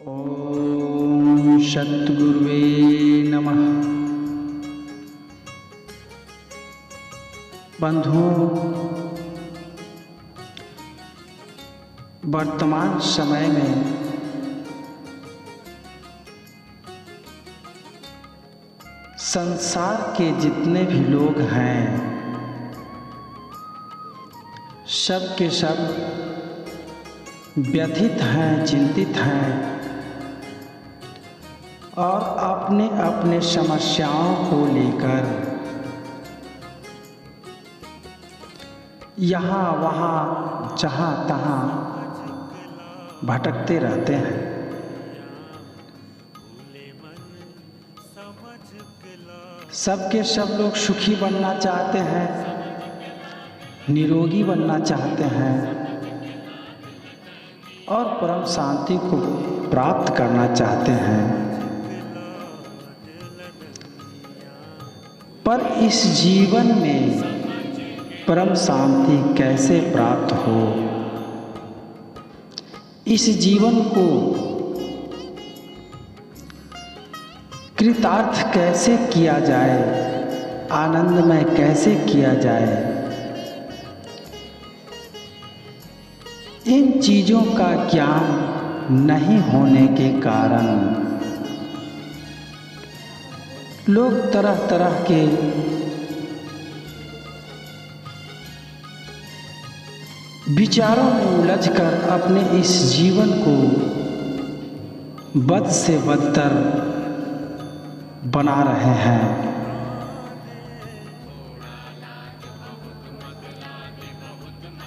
ओम सद्गुरुवे नमः। बंधुओं, वर्तमान समय में संसार के जितने भी लोग हैं, सब के सब व्यथित हैं, चिंतित हैं और अपने अपने समस्याओं को लेकर यहाँ वहाँ जहाँ तहाँ भटकते रहते हैं। सबके सब लोग सुखी बनना चाहते हैं, निरोगी बनना चाहते हैं और परम शांति को प्राप्त करना चाहते हैं। पर इस जीवन में परम शांति कैसे प्राप्त हो, इस जीवन को कृतार्थ कैसे किया जाए, आनंदमय कैसे किया जाए, इन चीजों का ज्ञान नहीं होने के कारण लोग तरह तरह के विचारों में उलझकर अपने इस जीवन को बद से बदतर बना रहे हैं।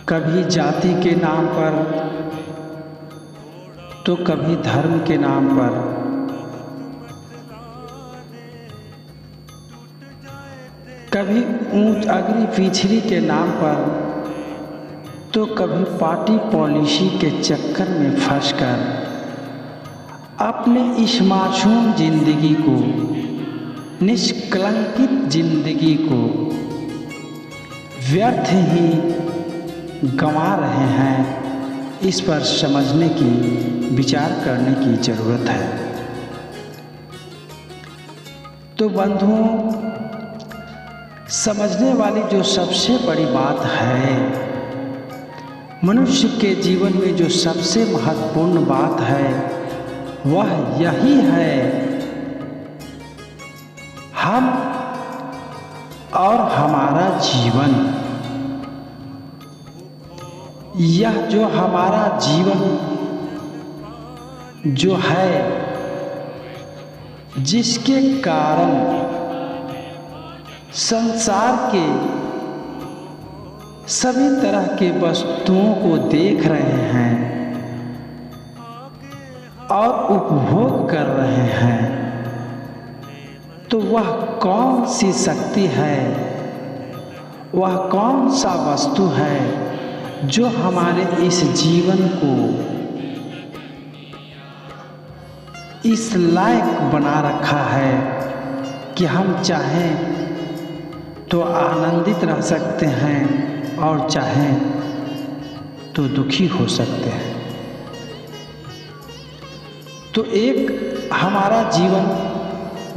कभी जाति के नाम पर तो कभी धर्म के नाम पर, कभी ऊंच अग्री पिछड़ी के नाम पर तो कभी पार्टी पॉलिसी के चक्कर में फंसकर अपने इस मासूम जिंदगी को, निष्कलंकित जिंदगी को व्यर्थ ही गंवा रहे हैं। इस पर समझने की, विचार करने की जरूरत है। तो बंधुओं, समझने वाली जो सबसे बड़ी बात है, मनुष्य के जीवन में जो सबसे महत्वपूर्ण बात है, वह यही है, हम और हमारा जीवन। यह जो हमारा जीवन जो है, जिसके कारण संसार के सभी तरह के वस्तुओं को देख रहे हैं और उपभोग कर रहे हैं, तो वह कौन सी शक्ति है, वह कौन सा वस्तु है जो हमारे इस जीवन को इस लायक बना रखा है कि हम चाहें तो आनंदित रह सकते हैं और चाहें तो दुखी हो सकते हैं। तो एक हमारा जीवन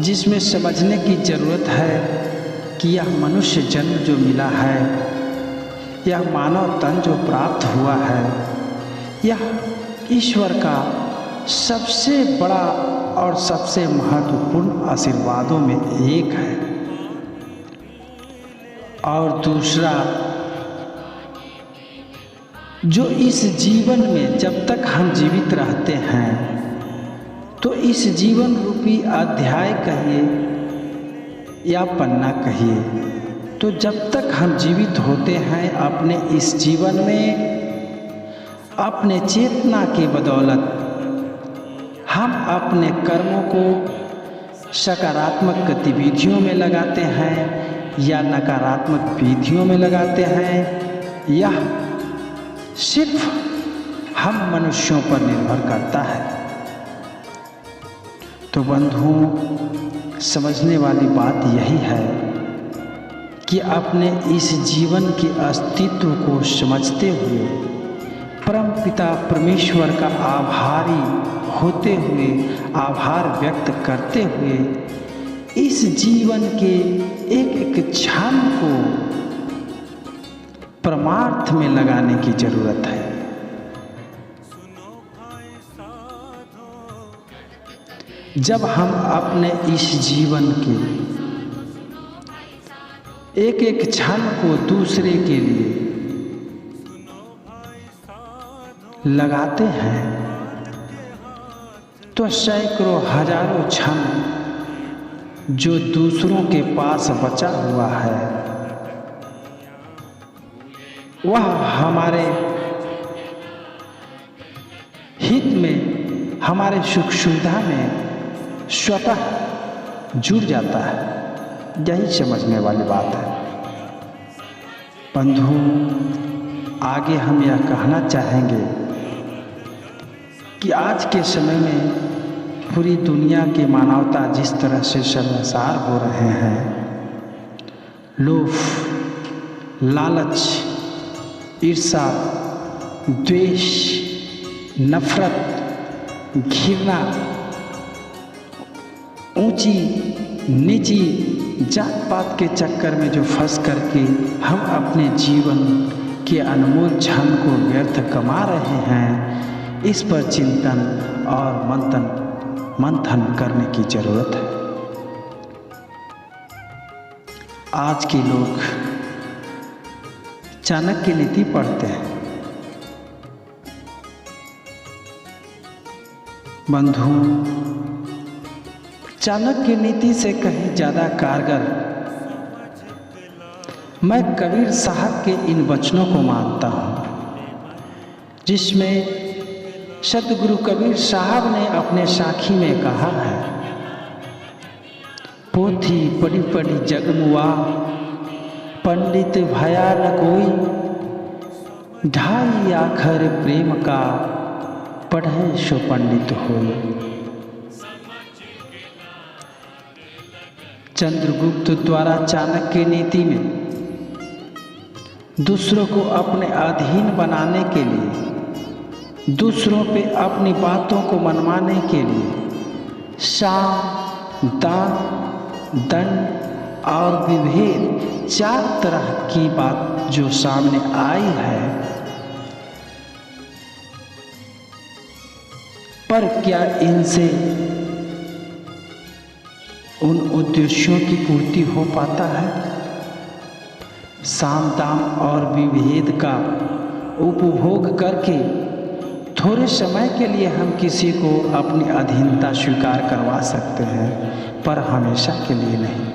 जिसमें समझने की ज़रूरत है कि यह मनुष्य जन्म जो मिला है, यह मानव तन जो प्राप्त हुआ है, यह ईश्वर का सबसे बड़ा और सबसे महत्वपूर्ण आशीर्वादों में एक है। और दूसरा, जो इस जीवन में जब तक हम जीवित रहते हैं, तो इस जीवन रूपी अध्याय कहिए या पन्ना कहिए, तो जब तक हम जीवित होते हैं अपने इस जीवन में, अपने चेतना की बदौलत हम अपने कर्मों को सकारात्मक गतिविधियों में लगाते हैं या नकारात्मक विधियों में लगाते हैं। यह सिर्फ हम मनुष्यों पर निर्भर करता है। तो बंधुओं, समझने वाली बात यही है कि अपने इस जीवन के अस्तित्व को समझते हुए परमपिता परमेश्वर का आभारी होते हुए, आभार व्यक्त करते हुए इस जीवन के एक एक क्षण को परमार्थ में लगाने की जरूरत है। जब हम अपने इस जीवन के एक एक क्षण को दूसरे के लिए लगाते हैं तो सैकड़ों हजारों क्षण जो दूसरों के पास बचा हुआ है वह हमारे हित में, हमारे सुख सुविधा में स्वतः जुड़ जाता है। यही समझने वाली बात है। बंधु, आगे हम यह कहना चाहेंगे कि आज के समय में पूरी दुनिया की मानवता जिस तरह से शर्मसार हो रहे हैं, लोभ, लालच, ईर्ष्या, द्वेष, नफरत, घृणा, ऊंची नीची जात पात के चक्कर में जो फंस करके हम अपने जीवन के अनमोल क्षण को व्यर्थ कमा रहे हैं, इस पर चिंतन और मंथन करने की जरूरत है। आज के लोग चाणक्य नीति पढ़ते हैं। बंधु, चाणक्य नीति से कहीं ज़्यादा कारगर मैं कबीर साहब के इन वचनों को मानता हूँ, जिसमें सतगुरु कबीर साहब ने अपने साखी में कहा है, पोथी पढ़ी पढ़ी जगमुआ, पंडित भया न कोई, ढाई आखर प्रेम का, पढ़े सो पंडित होई। चंद्रगुप्त द्वारा चाणक्य नीति में दूसरों को अपने अधीन बनाने के लिए, दूसरों पे अपनी बातों को मनवाने के लिए साम, दान, दंड और विभेद 4 तरह की बात जो सामने आई है, पर क्या इनसे उन उद्देश्यों की पूर्ति हो पाता है? साम दाम और विभेद का उपभोग करके थोड़े समय के लिए हम किसी को अपनी अधीनता स्वीकार करवा सकते हैं, पर हमेशा के लिए नहीं।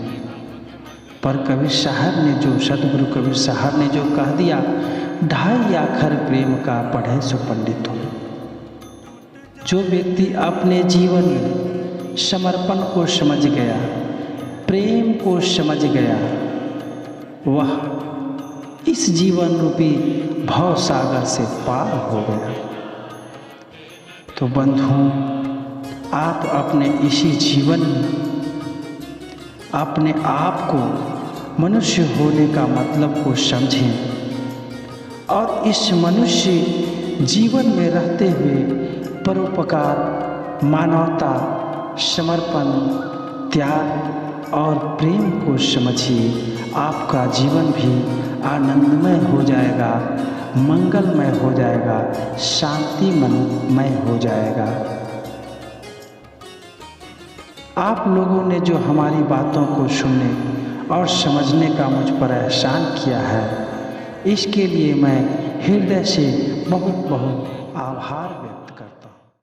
पर कबीर साहब ने जो, सतगुरु कबीर साहब ने जो कह दिया, ढाई आखर प्रेम का, पढ़े सो पंडित हो। जो व्यक्ति अपने जीवन में समर्पण को समझ गया, प्रेम को समझ गया, वह इस जीवन रूपी भव सागर से पार हो गया। तो बंधु, आप अपने इसी जीवन में अपने आप को मनुष्य होने का मतलब को समझें और इस मनुष्य जीवन में रहते हुए परोपकार, मानवता, समर्पण, त्याग और प्रेम को समझिए। आपका जीवन भी आनंदमय हो जाएगा, मंगलमय हो जाएगा, शांतिमय हो जाएगा। आप लोगों ने जो हमारी बातों को सुनने और समझने का मुझ पर एहसान किया है, इसके लिए मैं हृदय से बहुत बहुत आभार